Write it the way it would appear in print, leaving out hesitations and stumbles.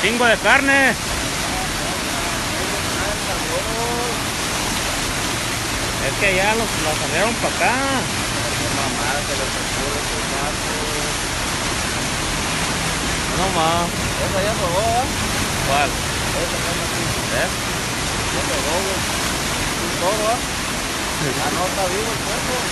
Chingo de carne. Es que ya los salieron para acá. No más. Esa ya probó, ¿eh? ¿Cuál? Esa ya no tiene. ¿Ves? Ya probó, güey. Todo, ¿eh? Ah, no, está vivo el cuerpo.